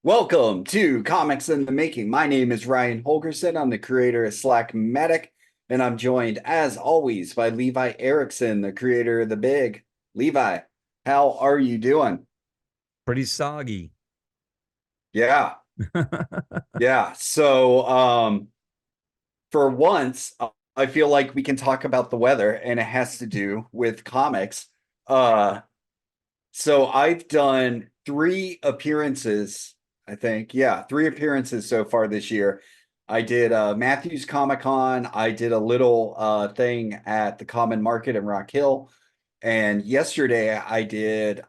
Welcome to Comics in the Making. My name is Ryan Holgerson. I'm the creator of Slack Medic, and I'm joined, as always, by Levi Erickson, the creator of The Big. Levi, how are you doing? Pretty soggy. Yeah, yeah. For once, I feel like we can talk about the weather, and it has to do with comics. Uh, so I've done three appearances, I think. Yeah, three appearances so far this year. I did Matthews Comic Con. I did a little thing at the Common Market in Rock Hill. And yesterday I did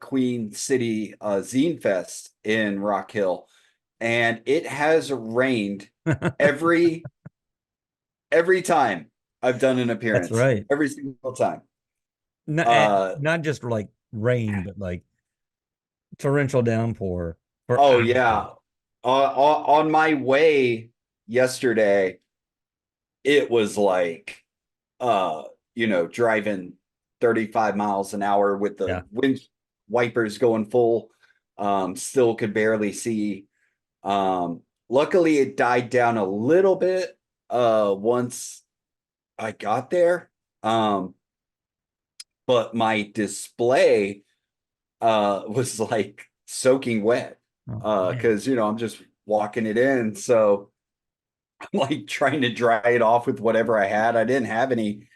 Queen City Zine Fest in Rock Hill. And it has rained every every time I've done an That's appearance. right. Every single time. Not, Uh not just like rain, but like torrential downpour for oh hours. yeah. On my way yesterday, it was like uh, driving 35 miles an hour with the Yeah. wind wipers going full. Still could barely see. Luckily it died down a little bit once I got there. Um, but my display was like soaking wet. Oh, man. Because I'm just walking it in. So I'm like trying to dry it off with whatever I had. I didn't have any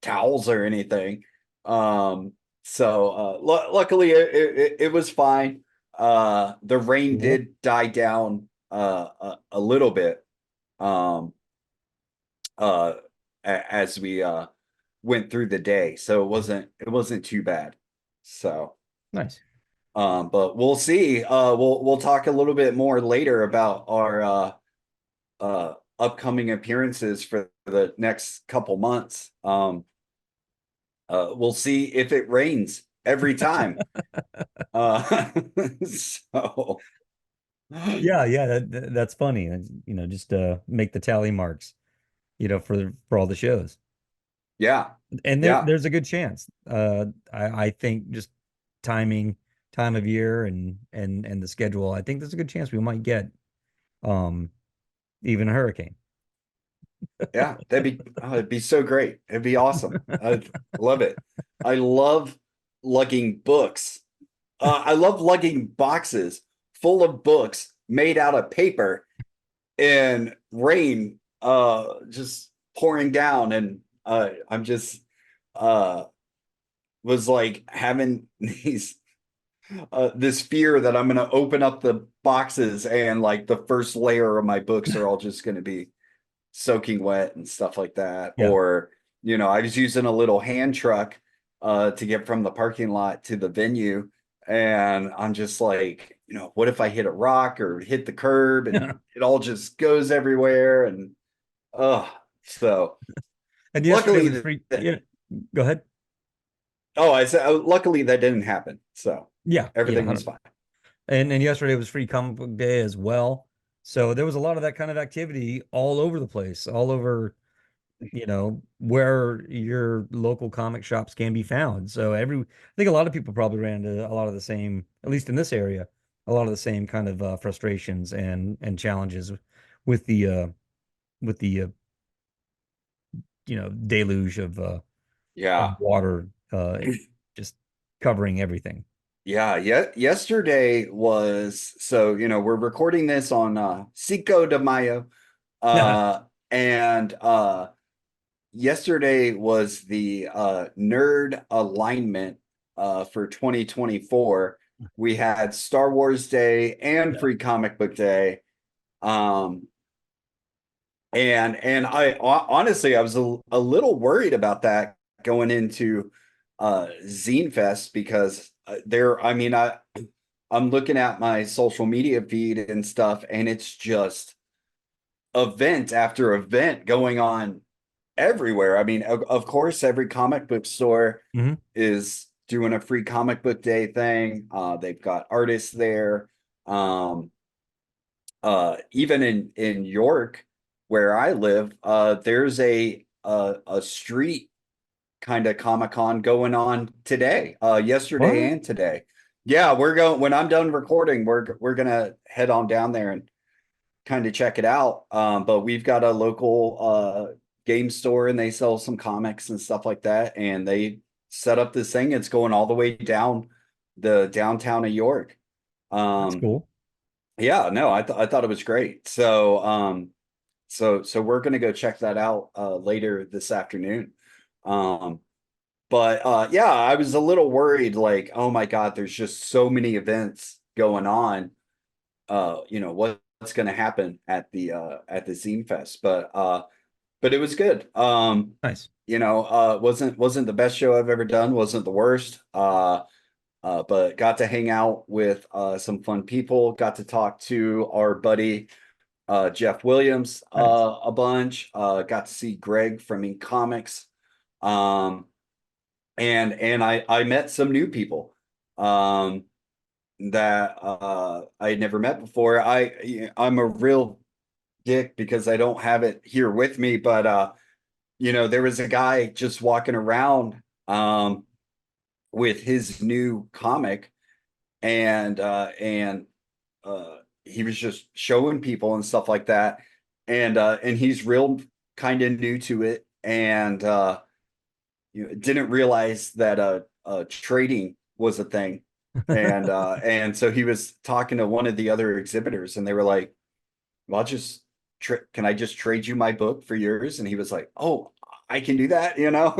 towels or anything. Um, Luckily it was fine. The rain Cool. did die down a little bit um, uh, as we went through the day, so it wasn't too bad. So, Nice. but we'll see. We'll talk a little bit more later about our upcoming appearances for the next couple months. We'll see if it rains every time. Uh, so Yeah, yeah, that's funny. Just make the tally marks, for all the shows. yeah, And yeah, there's a good chance. I think just timing, time of year and the schedule, I think there's a good chance we might get um even a hurricane. yeah. It'd be so great. It'd be awesome. I love it. I love lugging books. I love lugging boxes full of books made out of paper in rain, just pouring down, and I'm just uh was like having these this fear that I'm going to open up the boxes and like the first layer of my books are all just going to be soaking wet and stuff like that. Yeah. Or, I was using a little hand truck to get from the parking lot to the venue. And I'm just like, what if I hit a rock or hit the curb and it all just goes everywhere? And, oh, so And yesterday luckily was free. Yeah. Go ahead. I said, luckily that didn't happen. So Yeah, yeah, everything was 100. fine. And yesterday was free comic book day as well. So there was a lot of that kind of activity all over the place, all over, where your local comic shops can be found. So I think a lot of people probably ran into a lot of the same, at least in this area, a lot of the same kind of frustrations and challenges with the deluge of Yeah. water just covering everything. Yeah, yeah. Yesterday was we're recording this on Cinco de Mayo. Uh and yesterday was the nerd alignment for 2024. We had Star Wars Day and Yeah. Free Comic Book Day. Um and honestly I was a little worried about that going into Zine Fest because I'm looking at my social media feed and stuff, and it's just event after event going on everywhere. I mean, of course, every comic book store Hmm. is doing a free comic book day thing. They've got artists there. Um, Even in York, where I live, there's a street kind of Comic Con going on today, yesterday What? and today. Yeah, we're going when I'm done recording, we're gonna head on down there and kind of check it out. But we've got a local game store and they sell some comics and stuff like that. And they set up this thing. It's going all the way down the downtown of York. That's Um, cool. yeah, no, I thought it was great. So we're gonna go check that out later this afternoon. Um, but yeah, I was a little worried, like, oh my God, there's just so many events going on. What's going to happen at the Zine Fest, but it was good. Nice. Wasn't the best show I've ever done, wasn't the worst. But got to hang out with some fun people, got to talk to our buddy Jeff Williams Nice. a bunch, got to see Greg from Ink Comics. Um, and I met some new people that I had never met before. I'm a real dick because I don't have it here with me, but there was a guy just walking around with his new comic, and he was just showing people and stuff like that, and he's real kind of new to it, and didn't realize that trading was a thing. And so he was talking to one of the other exhibitors, and they were like, "Well, can I just trade you my book for yours?" And he was like, "Oh, I can do that, you know."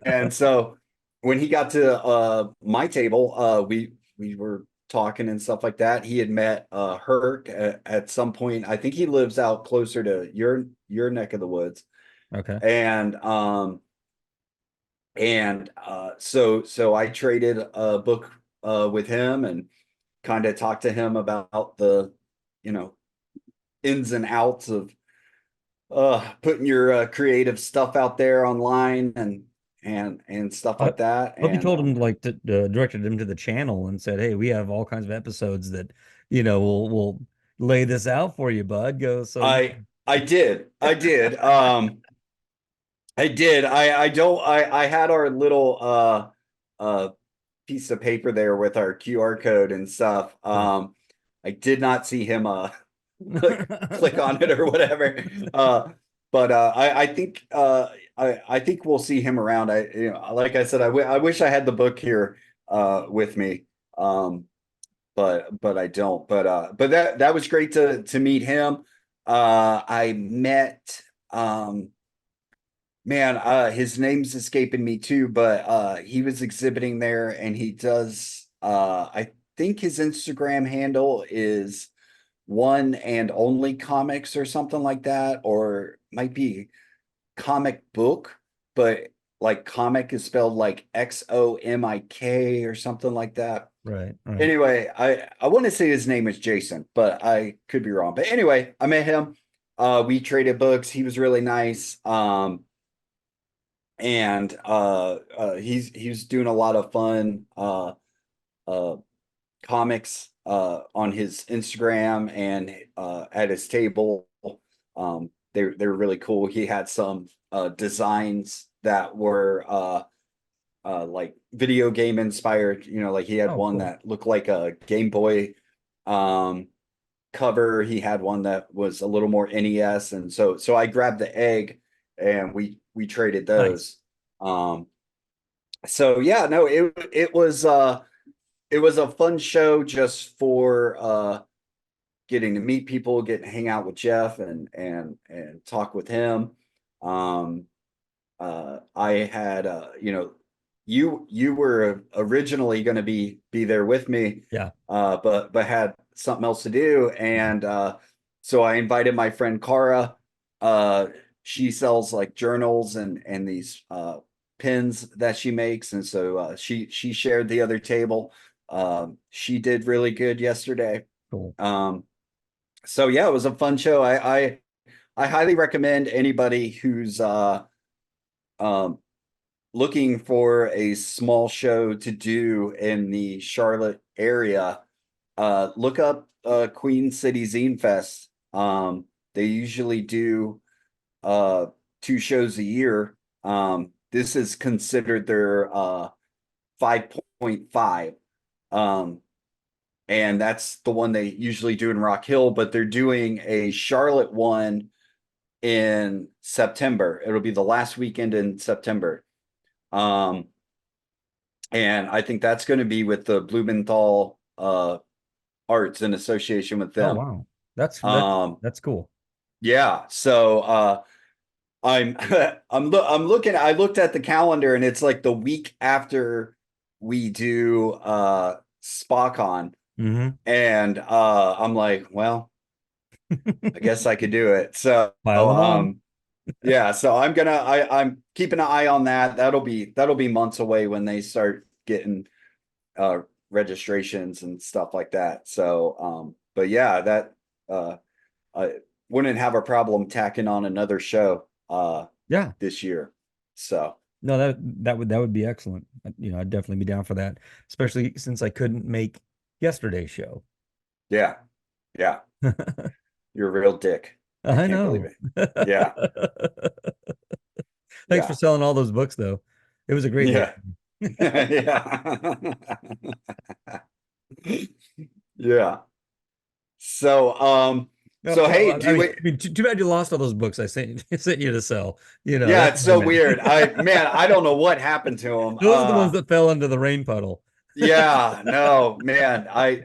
And so when he got to my table, we were talking and stuff like that. He had met Herc at some point. I think he lives out closer to your neck of the woods, Okay. and so I traded a book with him and kind of talked to him about the, you know, ins and outs of putting your creative stuff out there online and stuff I like that. hope you And told him like to, directed him to the channel and said, "Hey, we have all kinds of episodes that we'll lay this out for you, bud. Go so you." I did. I don't. I had our little uh piece of paper there with our QR code and stuff. Cool. I did not see him click on it or whatever. But I think we'll see him around. Like I said, I wish I had the book here with me. But I don't. But that was great to meet him. I met man, his name's escaping me too, but he was exhibiting there and he does I think his Instagram handle is one and only comics or something like that, or might be comic book, but like comic is spelled like XOMIK or something like that. Right, right. Anyway, I want to say his name is Jason, but I could be wrong. But anyway, I met him. We traded books. He was really nice. And he's doing a lot of fun uh comics on his Instagram and at his table. They're really cool. He had some designs that were like video game inspired. Like he had Oh, one cool. that looked like a Game Boy um, cover. He had one that was a little more NES, and so I grabbed the egg and we traded Nice. those. Um, so yeah, no, it was a fun show just for getting to meet people, getting to hang out with Jeff and talk with him. Um, I had you were originally going to be there with me, Yeah. but had something else to do, and so I invited my friend Cara. Uh, she sells like journals and these pins that she makes, and so she shared the other table. She did really good yesterday. Cool. So yeah, it was a fun show. I highly recommend anybody who's um, looking for a small show to do in the Charlotte area. Look up Queen City Zine Fest. They usually do uh, two shows a year. This is considered their 5.5. Um, and that's the one they usually do in Rock Hill, but they're doing a Charlotte one in September. It'll be the last weekend in September. Um, and I think that's going to be with the Blumenthal Arts in association with Oh them. wow. That's Um, that's cool. yeah, so I'm I'm looking I looked at the calendar and it's like the week after we do SpaCon Mm-hmm. and I'm like, well, I guess I could do it. So Pile them on. yeah, so I'm keeping an eye on that. That'll be months away when they start getting uh registrations and stuff like that. So but yeah, that I wouldn't have a problem tacking on another show Yeah. this year. So No, that would be excellent. I'd definitely be down for that, especially since I couldn't make yesterday's show. yeah, yeah, you're a real dick. I I can't believe know. it. Yeah, Thanks for yeah, selling all those books, though. It was a great day. yeah, yeah, yeah. So No, so well, hey, I mean, too bad you lost all those books I sent sent you to sell. yeah, That's it's what I so meant. weird. I don't know what happened to him. Those are the ones that fell into the rain puddle. Yeah, no, man, I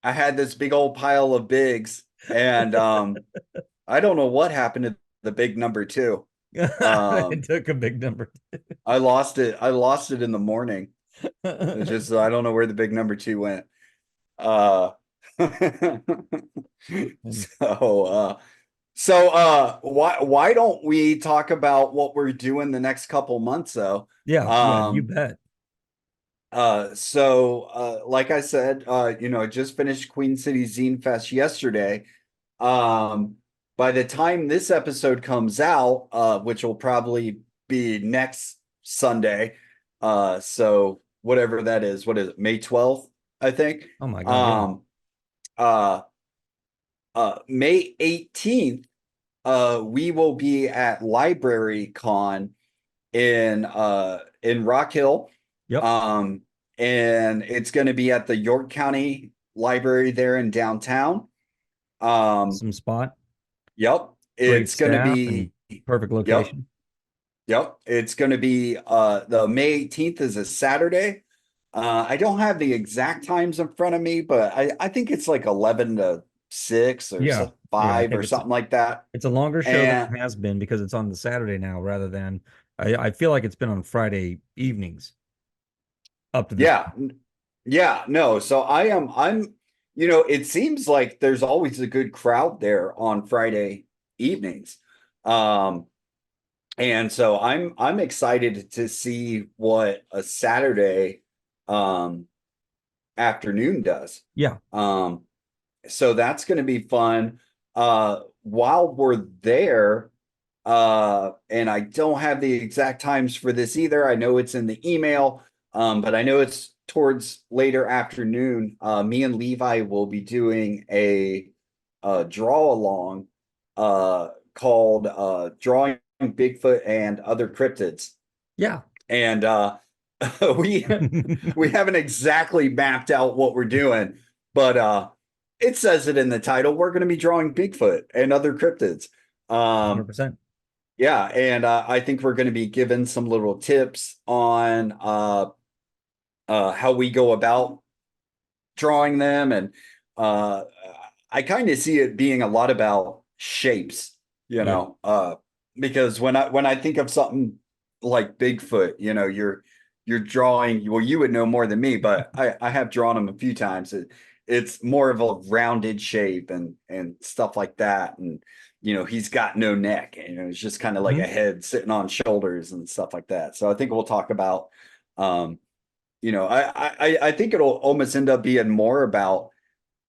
had this big old pile of bigs and I don't know what happened to the big number two. It Um, took a big number. I lost it. I lost it in the morning. It's just I don't know where the big number two went. Uh, so why don't we talk about what we're doing the next couple months though? Yeah, yeah, you Um, bet. like I said, I just finished Queen City Zine Fest yesterday. Um, by the time this episode comes out, which will probably be next Sunday, so whatever that is, what is it, May 12th, I think. Oh my God, yeah. Um, uh, May 18th, we will be at LibraryCon in Rock Hill. Yep. Um, and it's going to be at the York County Library there in downtown. Um, Awesome spot. yep, Great it's going to staff and be perfect yep, location. yep, it's going to be the May 18th is a Saturday. I don't have the exact times in front of me, but I think it's like 11 to 6 or Yeah. Yeah, I 5 or think something like that. it's a longer show than And it has been because it's on the Saturday now rather than I feel like it's been on Friday evenings up to this yeah, point. yeah, no. So it seems like there's always a good crowd there on Friday evenings. Um, and so I'm excited to see what a Saturday um afternoon does. Yeah. Um, so that's going to be fun. While we're there, and I don't have the exact times for this either. I know it's in the email, but I know it's towards later afternoon. Me and Levi will be doing a draw along called Drawing Bigfoot and Other Cryptids. Yeah. And we we haven't exactly mapped out what we're doing, but it says it in the title. We're going to be drawing Bigfoot and other cryptids. Um, 100%. yeah, and I think we're going to be given some little tips on how we go about drawing them, and uh, I kind of see it being a lot about shapes, Yeah. because when I think of something like Bigfoot, you're drawing. Well, you would know more than me, but I have drawn them a few times. It's more of a rounded shape and stuff like that, and he's got no neck, and it's just kind of like a Mhm. head sitting on shoulders and stuff like that. So I think we'll talk about um, I think it'll almost end up being more about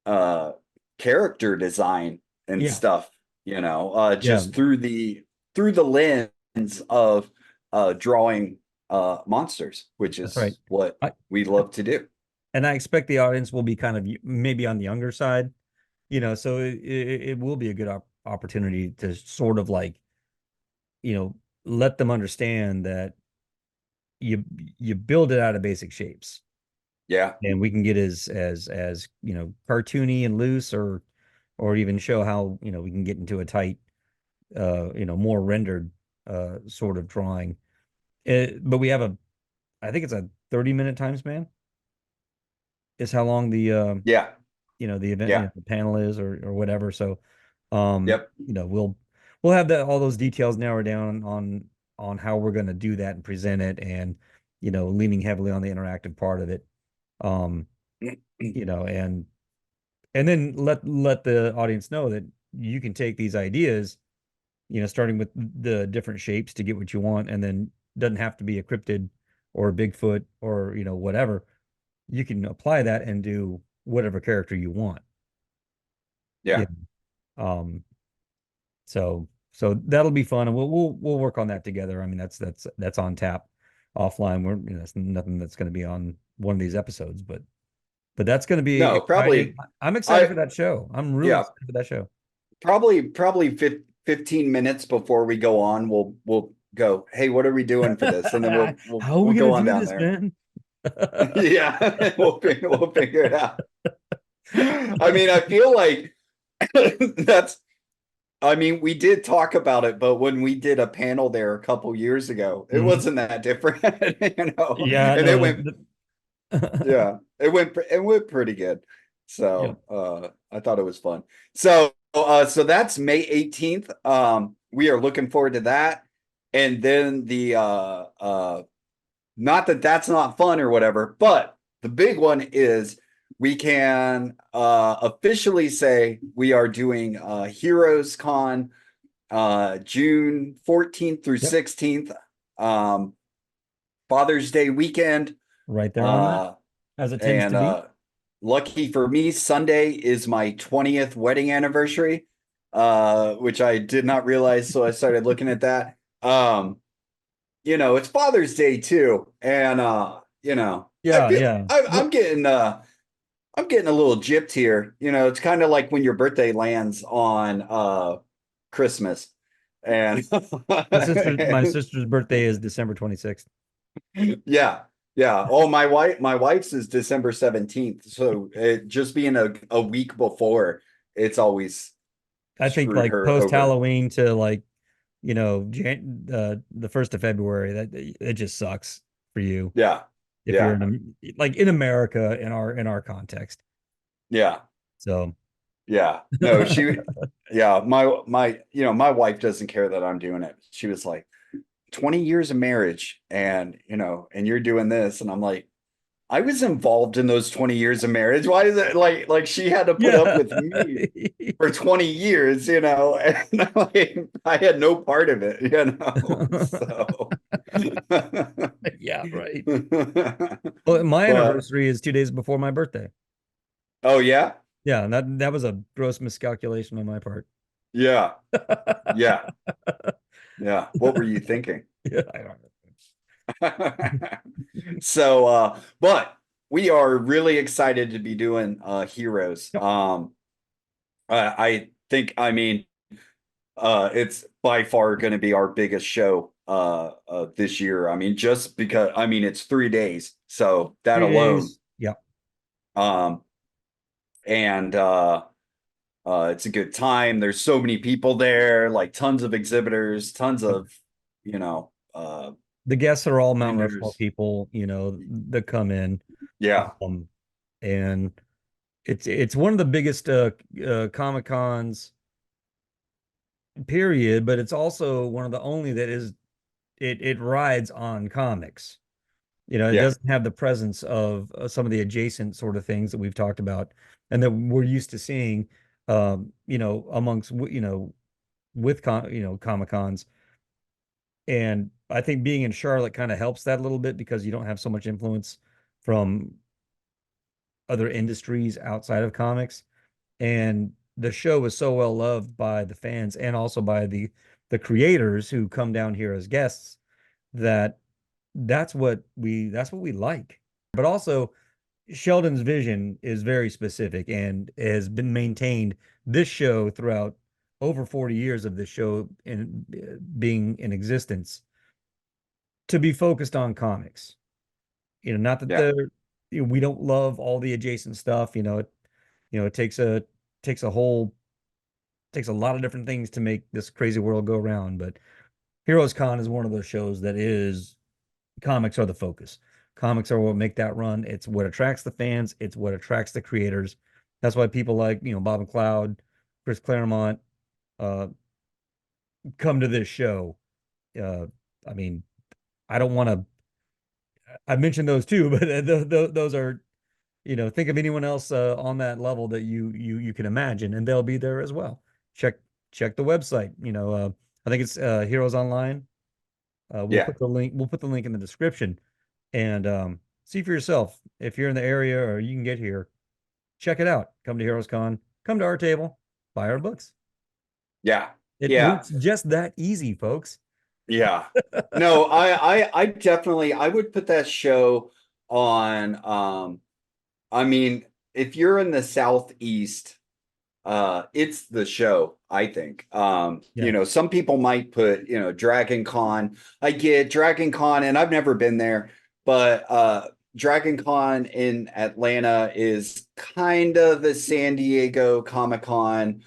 uh character design and Yeah. stuff, Yeah. just through the lens of drawing monsters, which That's right. is what I, we love to do. and I expect the audience will be kind of maybe on the younger side, so it will be a good opportunity to sort of like, let them understand that you you build it out of basic shapes. Yeah. and we can get as cartoony and loose, or even show how we can get into a tight more rendered sort of drawing. But we have I think it's a 30-minute time span is how long Yeah. the event, Yeah. the panel is, or whatever. So Yep. we'll have all those details narrowed down on how we're going to do that and present it, and leaning heavily on the interactive part of it. Um, and then let the audience know that you can take these ideas, starting with the different shapes to get what you want, and then doesn't have to be a cryptid or a Bigfoot or whatever. You can apply that and do whatever character you want. Yeah. Yeah. Um, so that'll be fun, and we'll work on that together. I mean, that's on tap offline. It's nothing that's going to be on one of these episodes, but that's going to be No, exciting. probably I'm excited for I that show. I'm really yeah, excited for that show. probably 15 minutes before we go on, we'll go, "Hey, what are we doing for this?" And then How are we we'll going go to on do down this, there. man? Yeah, we'll figure it out. I mean, I feel like that's I mean, we did talk about it, but when we did a panel there a couple years ago, it Mhm. wasn't that different, you know. Yeah, And no, it went, yeah, it went pretty good. Yep. So I thought it was fun. So that's May 18th. We are looking forward to that. And then the not that that's not fun or whatever, but the big one is we can officially say we are doing HeroesCon June 14th through Yep. 16th, um, Father's Day weekend. Right there on that, Uh, as it tends and to be. lucky for me, Sunday is my 20th wedding anniversary, which I did not realize. So I started looking at that. It's Father's Day too. And, I Yeah, feel yeah. I'm getting a little gypped here. It's kind of like when your birthday lands on Christmas. And My sister's birthday is December 26th. yeah, yeah. Oh, my wife's is December 17th. So it just being a week before, it's always I think screwed like her post over. Halloween to like, the 1st of February, that it just sucks for you Yeah, if you're yeah, like in America, in our context. yeah, So yeah. No, yeah, my wife doesn't care that I'm doing it. She was like, 20 years of marriage and you're doing this. And I'm like, I was involved in those 20 years of marriage. Why is it like she had to put up yeah. with me for 20 years, and I had no part of it. So Yeah, right. Well, my but anniversary is 2 days before my birthday. oh yeah, Yeah, and that was a gross miscalculation on my part. yeah, yeah, yeah. What were you thinking? Yeah, I don't So but we are really excited to be doing Heroes. know. I think, I mean, it's by far going to be our biggest show this year. I mean, just because, I mean, it's 3 days, so that 3 days. alone. Yeah. Um, and it's a good time. There's so many people there, like tons of exhibitors, tons Yep. of, you know, uh, The guests are all Mount Rushmore vendors. people, that come in. Yeah, Um, and it's one of the biggest Comic Cons, period, but it's also one of the only that it rides on comics. It yeah, doesn't have the presence of some of the adjacent sort of things that we've talked about and that we're used to seeing, amongst, with Comic Cons. And I think being in Charlotte kind of helps that a little bit because you don't have so much influence from other industries outside of comics. And the show was so well loved by the fans and also by the creators who come down here as guests, that that's what we like. But also Sheldon's vision is very specific and has been maintained this show throughout over 40 years of this show in being in existence, to be focused on comics. Not that yeah, we don't love all the adjacent stuff. It takes a whole takes a lot of different things to make this crazy world go around. But Heroes Con is one of those shows that is comics are the focus. Comics are what make that run. It's what attracts the fans. It's what attracts the creators. That's why people like, Bob McLeod, Chris Claremont, uh, come to this show. Uh, I mean, I don't want to. I mentioned those too, but those are, think of anyone else on that level that you can imagine, and they'll be there as well. Check check the website. I think it's Heroes Online. We'll Yeah. put the link. We'll put the link in the description, and see for yourself if you're in the area or you can get here. Check it out. Come to HeroesCon. Come to our table. Buy our books. Yeah. It Yeah. works just that easy, folks. Yeah. No, I definitely I would put that show on I mean, if you're in the southeast, it's the show, I think. Yeah. Some people might put, Dragon Con. I get Dragon Con, and I've never been there, but Dragon Con in Atlanta is kind of the San Diego Comic Con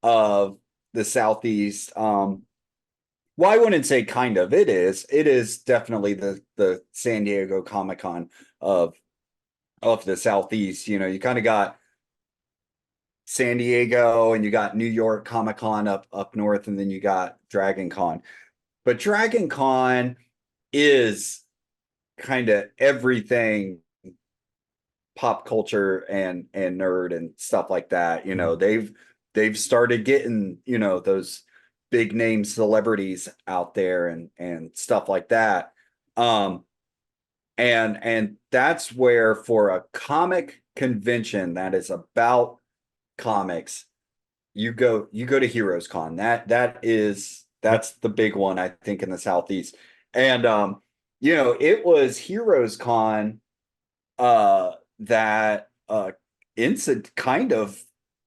of the southeast. Well, I wouldn't say kind of. It is. It is definitely the San Diego Comic Con of the Southeast. You kind of got San Diego and you got New York Comic Con up north, and then you got Dragon Con. But Dragon Con is kind of everything pop culture and nerd and stuff like that. Mhm. They've started getting, those big name celebrities out there and stuff like that. Um and that's where, for a comic convention that is about comics, you go to Heroes Con. Yep. That's the big one, I think, in the Southeast. And it was Heroes Con that incident kind of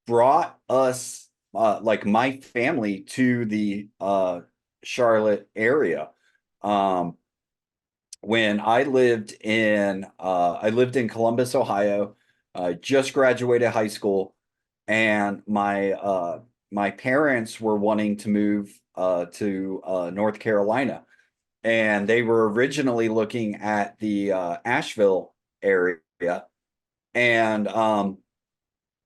brought us, like my family, to the Charlotte area. Um, when I lived in Columbus, Ohio. Just graduated high school, and my parents were wanting to move to North Carolina, and they were originally looking at the Asheville area, and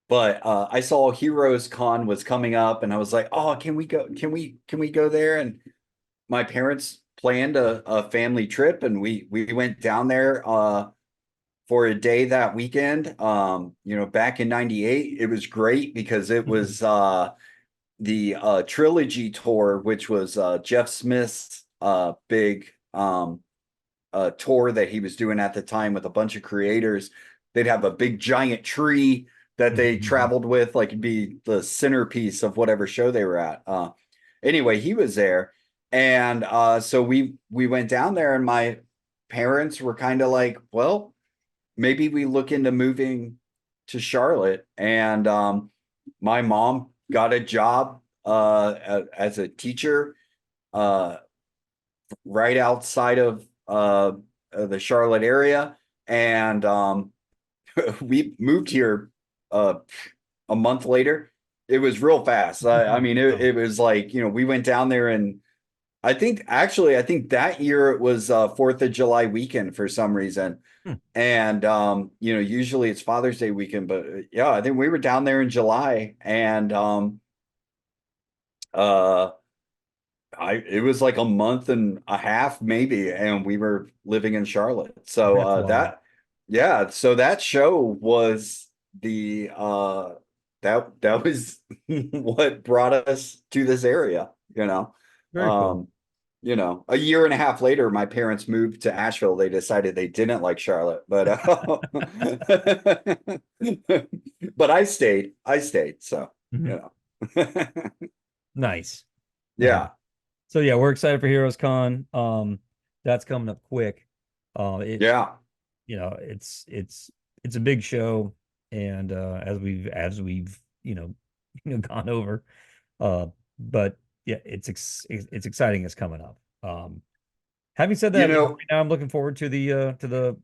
but I saw Heroes Con was coming up, and I was like, "Oh, can we go? Can we go there?" And my parents planned a family trip, and we went down there for a day that weekend. Back in '98, it was great because it was the trilogy tour, which was Jeff Smith's big tour that he was doing at the time with a bunch of creators. They'd have a big giant tree that they traveled with, like it'd be the centerpiece of whatever show they were at. Anyway, he was there, and so we went down there, and my parents were kind of like, well, maybe we look into moving to Charlotte, and my mom got a job as a teacher uh, right outside of the Charlotte area, and we moved here uh, a month later. It was real fast. I mean, Wow. it was like, we went down there, and I think that year it was 4th of July weekend for some reason. Hmm. And usually it's Father's Day weekend, but yeah, I think we were down there in July, and uh it was like a month and a half maybe, and we were living in Charlotte. So That's wild. so that show was the that was what brought us to this area, you know. Very cool. Um a year and a half later, my parents moved to Asheville. They decided they didn't like Charlotte, but but I stayed. So, Mhm. you know. Nice. Nice. Yeah. So yeah, we're excited for Heroes Con. That's coming up quick. It Yeah. it's a big show, and as we've gone over, uh, but yeah, it's exciting. It's coming up. Having said You that, know, right now I'm looking forward to the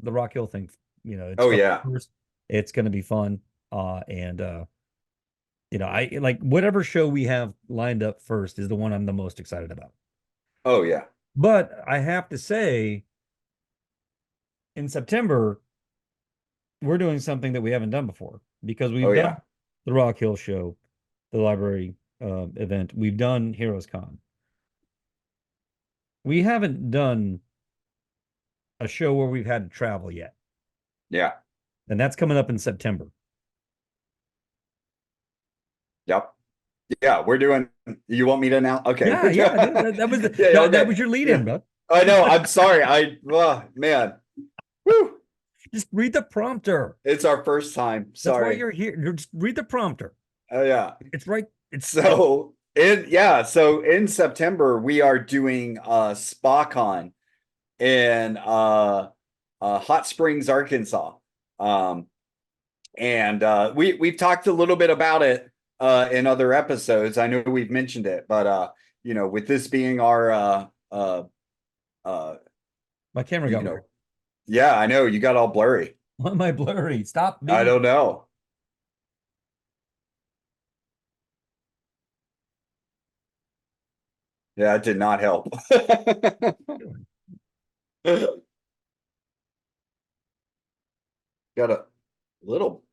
Rock Hill thing It's Oh from yeah. first. It's going to be fun. And I like whatever show we have lined up first is the one I'm the most excited about. Oh yeah. But I have to say, in September, we're doing something that we haven't done before because Oh we've done yeah. the Rock Hill show, the library event. We've done HeroesCon. We haven't done a show where we've had to travel yet, Yeah. and that's coming up in September. Yep. Yeah, we're doing. You want me to now? Okay, Yeah, we're doing. yeah, dude, that was Yeah, that okay. was your lead in, Yeah, bud. I know. I'm sorry. Man. Whew. Just read the prompter. It's our first time. That's why Sorry. you're here. Just read the prompter. Oh yeah. It's right. It's So in September we are doing SpaCon in Hot Springs, Arkansas. Um, and we've talked a little bit about it in other episodes. I know we've mentioned it, but with this being our uh, my camera you got weird. know, yeah, I know you got all blurry. Why am I blurry? Stop I being. don't know. Yeah, it did not help. Got a little.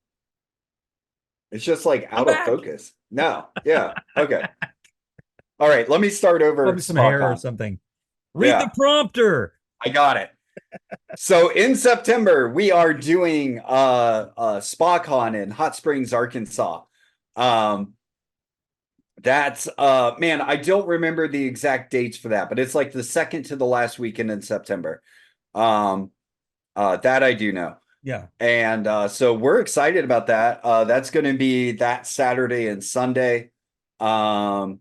It's just like I'm out of back. focus. No. Yeah. Okay. All right. Let me start over Probably some hair or SpaCon. something. Read the Yeah, prompter. I got it. So in September, we are doing SpaCon in Hot Springs, Arkansas. Um, that's man, I don't remember the exact dates for that, but it's like the second to the last weekend in September. Um, that I do know. Yeah. And so we're excited about that. That's going to be that Saturday and Sunday. Um,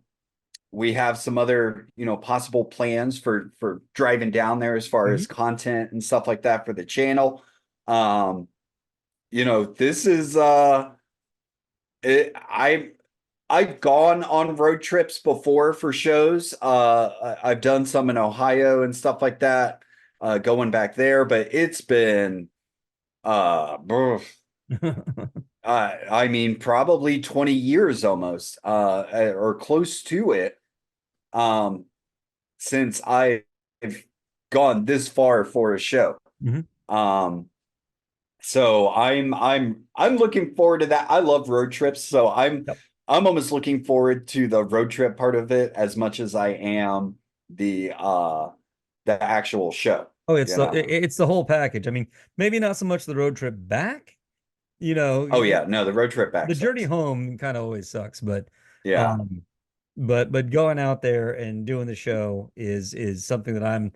we have some other, possible plans for driving down there as far Mhm. as content and stuff like that for the channel. Um, this is I've gone on road trips before for shows. I've done some in Ohio and stuff like that, going back there, but it's been brr, I mean probably 20 years almost, or close to it. Um, since I've gone this far for a show. Mhm. Um, so I'm looking forward to that. I love road trips, so Yep. I'm almost looking forward to the road trip part of it as much as I am the actual show, Oh, you know. it's the whole package. I mean, maybe not so much the road trip back. You know, Oh yeah, no, the road trip back the journey sucks. home kind of always sucks, but Yeah, um but going out there and doing the show is something that I'm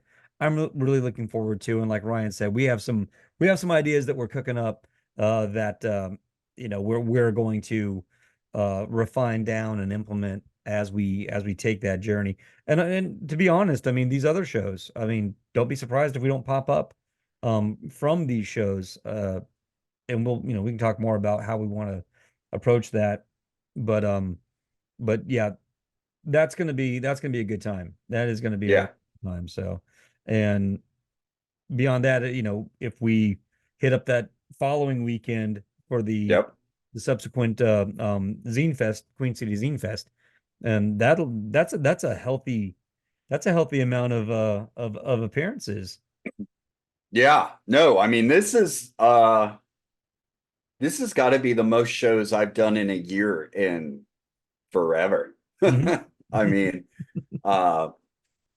really looking forward to. And like Ryan said, we have some ideas that we're cooking up that we're going to refine down and implement as we take that journey. And to be honest, I mean these other shows, I mean, don't be surprised if we don't pop up from these shows. And we can talk more about how we want to approach that. But yeah, that's gonna be a good time. That is gonna be a yeah, really good time. So, and beyond that, if we hit up that following weekend for the yep, the subsequent Zine Fest, Queen City Zine Fest, and that's a healthy amount of appearances. yeah. No, I mean this has got to be the most shows I've done in a year in forever. Mhm. I mean, uh,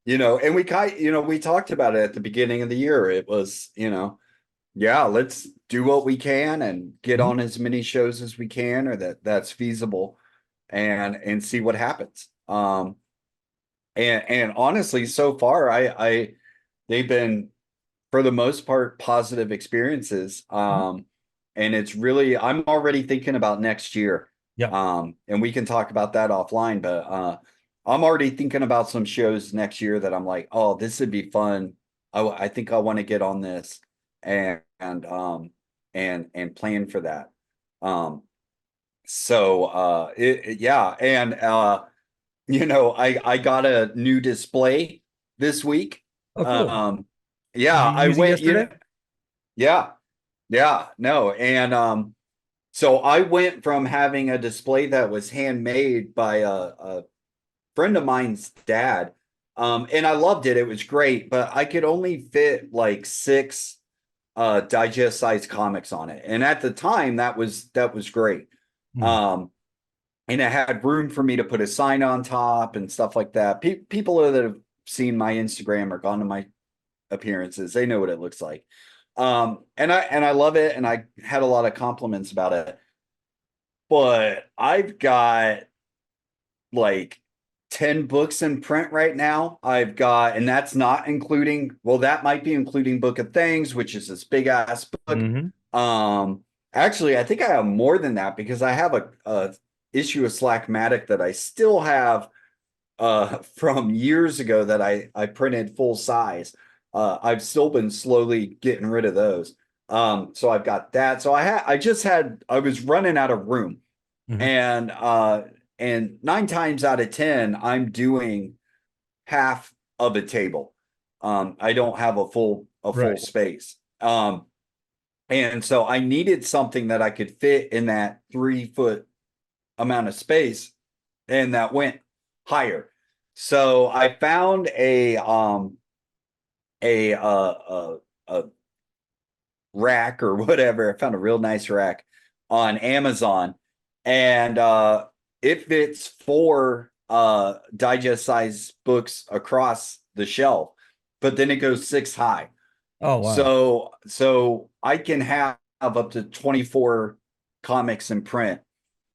and we talked about it at the beginning of the year. It was, yeah, let's do what we can and get Mhm. on as many shows as we can, or that's feasible, and see what happens. And honestly, so far, I they've been for the most part positive experiences. Mhm. And it's really I'm already thinking about next year. Yeah. And we can talk about that offline, but I'm already thinking about some shows next year that I'm like, oh, this would be fun. I think I want to get on this and plan for that. Um, so yeah, and I got a new display this week. Oh, cool. Um, yeah, Did you I use it went, yesterday? yeah. Yeah, no. And so I went from having a display that was handmade by a friend of mine's dad. And I loved it. It was great, but I could only fit like six digest sized comics on it. And at the time that was great. Hmm. Um, and it had room for me to put a sign on top and stuff like that. People that have seen my Instagram or gone to my appearances, they know what it looks like. And I love it, and I had a lot of compliments about it. But I've got like 10 books in print right now. I've got, and that's not including, well, that might be including Book of Things, which is this big ass book. Hmm. Um, Actually, I think I have more than that because I have a issue of Slackmatic that I still have from years ago that I printed full size. I've still been slowly getting rid of those. So I've got that. So I was running out of room, Hmm. and nine times out of 10, I'm doing half of a table. I don't have a full Right. space. And so I needed something that I could fit in that 3 foot amount of space, and that went higher. So I found a rack or whatever. I found a real nice rack on Amazon, and it fits four digest size books across the shelf, but then it goes six high. Oh, wow. So I can have up to 24 comics in print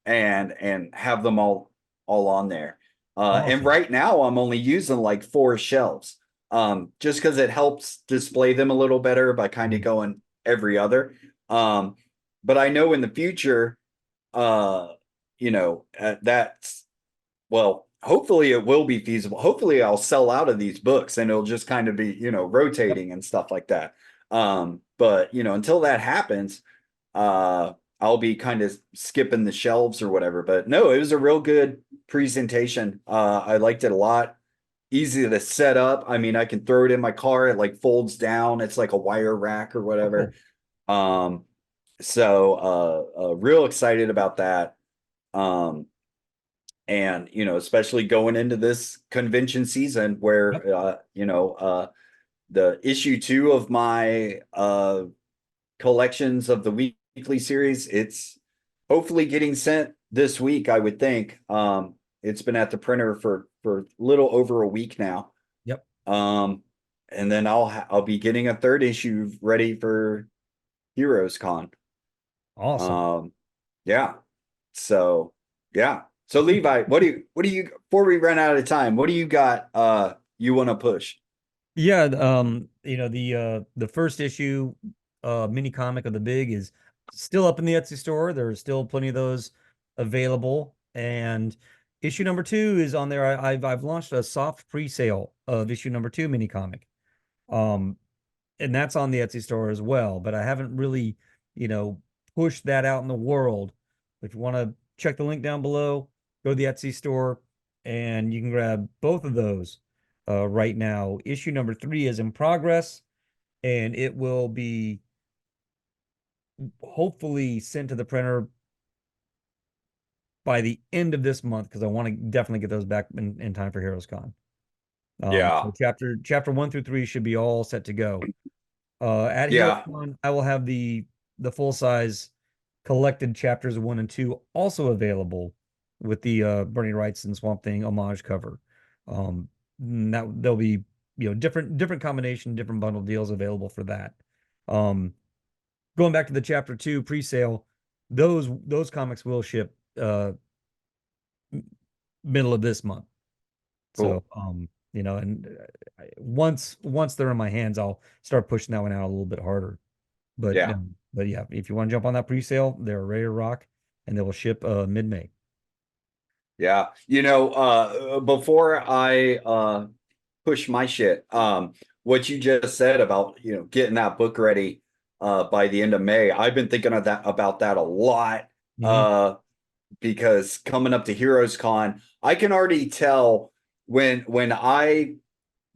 and have them all on there. And Awesome. right now I'm only using like four shelves, just because it helps display them a little better by kind of Mhm. going every other. Um, but I know in the future, uh, that's, well, hopefully it will be feasible. Hopefully I'll sell out of these books and it'll just kind of be, Yep. rotating and stuff like that. But until that happens, I'll be kind of skipping the shelves or whatever. But no, it was a real good presentation. I liked it a lot. Easy to set up. I mean, I can throw it in my car. It like folds down. It's like a wire rack or Oh, whatever. cool. So real excited about that. Um, and especially going into this convention season Yep. where the issue 2 of my collections of the weekly series, it's hopefully getting sent this week, I would think. It's been at the printer for a little over a week now. Yep. um and then I'll be getting a third issue ready for HeroesCon. Awesome. um yeah. So yeah. So Levi, what do you before we run out of time, what do you got you want to push? Yeah, the first issue mini comic of the big is still up in the Etsy store. There's still plenty of those available. And issue number two is on there. I've launched a soft pre-sale of issue number two mini comic. Um, and that's on the Etsy store as well. But I haven't really, you know, pushed that out in the world. If you want to check the link down below, go to the Etsy store, and you can grab both of those right now. Issue number three is in progress, and it will be hopefully sent to the printer by the end of this month because I want to definitely get those back in time for HeroesCon. Yeah. So chapter one through three should be all set to go. At Yeah. HeroesCon, I will have the full size collected chapters one and two also available with the Bernie Wrightson and Swamp Thing homage cover. Um, that there'll be different combination, different bundle deals available for that. Um, Going back to the chapter two pre-sale, those comics will ship middle of this month. So Cool. and once they're in my hands, I'll start pushing that one out a little bit harder. But Yeah. no, but yeah, if you want to jump on that pre-sale, they're ready to rock, and they will ship mid-May. Yeah. Before I push my shit, what you just said about, getting that book ready by the end of May, I've been thinking of that about that a lot. Hmm. Uh because coming up to HeroesCon, I can already tell when I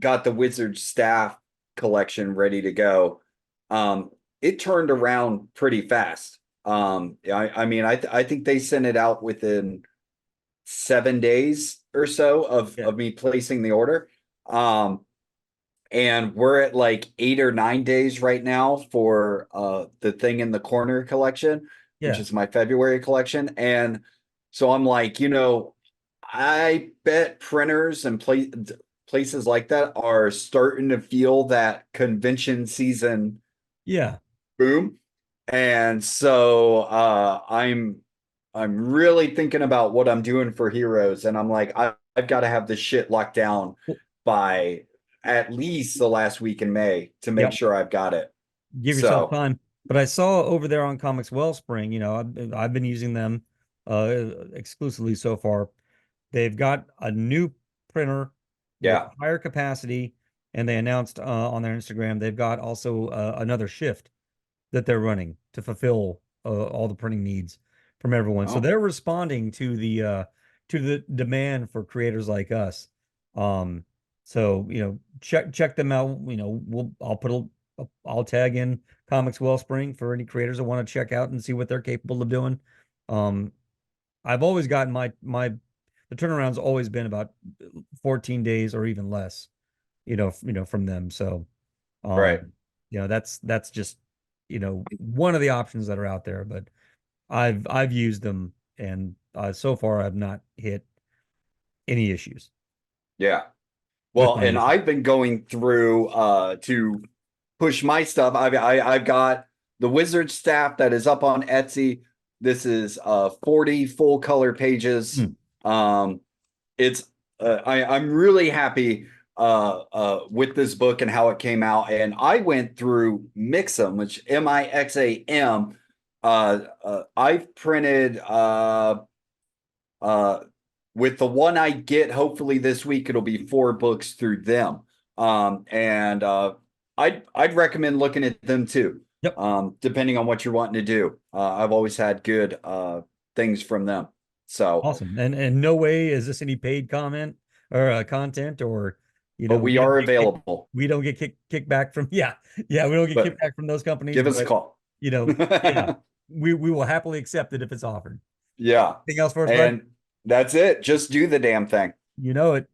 got the Wizard staff collection ready to go. Um, it turned around pretty fast. I mean, I think they sent it out within 7 days or so Yeah. of me placing the order. Um, and we're at like 8 or 9 days right now for the thing in the corner collection, which Yeah. is my February collection. And so I'm like, I bet printers and places like that are starting to feel that convention season Yeah. boom. And so I'm really thinking about what I'm doing for Heroes, and I'm like, I've got to have this shit locked down Well, by at least the last week in May to make yep. sure I've got it. Give yourself So time. But I saw over there on Comics Wellspring, I've been using them exclusively so far. They've got a new printer with yeah. higher capacity, and they announced on their Instagram they've got also another shift that they're running to fulfill all the printing needs from everyone. So Oh, they're responding to the demand for creators like us. Um, so check them out. I'll tag in Comics Wellspring for any creators that want to check out and see what they're capable of doing. Um, I've always gotten the turnaround's always been about 14 days or even less, from them. So right. um, that's just, one of the options that are out there, but I've used them and so far I've not hit any issues Yeah. with Well, my and issue. I've been going through to push my stuff. I've got the Wizard staff that is up on Etsy. This is 40 full color pages. Hmm. Um, it's I'm really happy with this book and how it came out. And I went through Mixam, which Mixam. I've printed uh, with the one I get. Hopefully this week it'll be 4 books through them. And I'd recommend looking at them too. Yep. Depending on what you're wanting to do. I've always had good things from them. So, Awesome. And no way is this any paid comment or content, or but we we don't are get available. we don't get kickback from yeah, we don't get But kickback from those companies, give us a but call. yeah, we will happily accept it if it's offered. Yeah. Anything else for us, bud? And that's it. Just do the damn thing. You know it.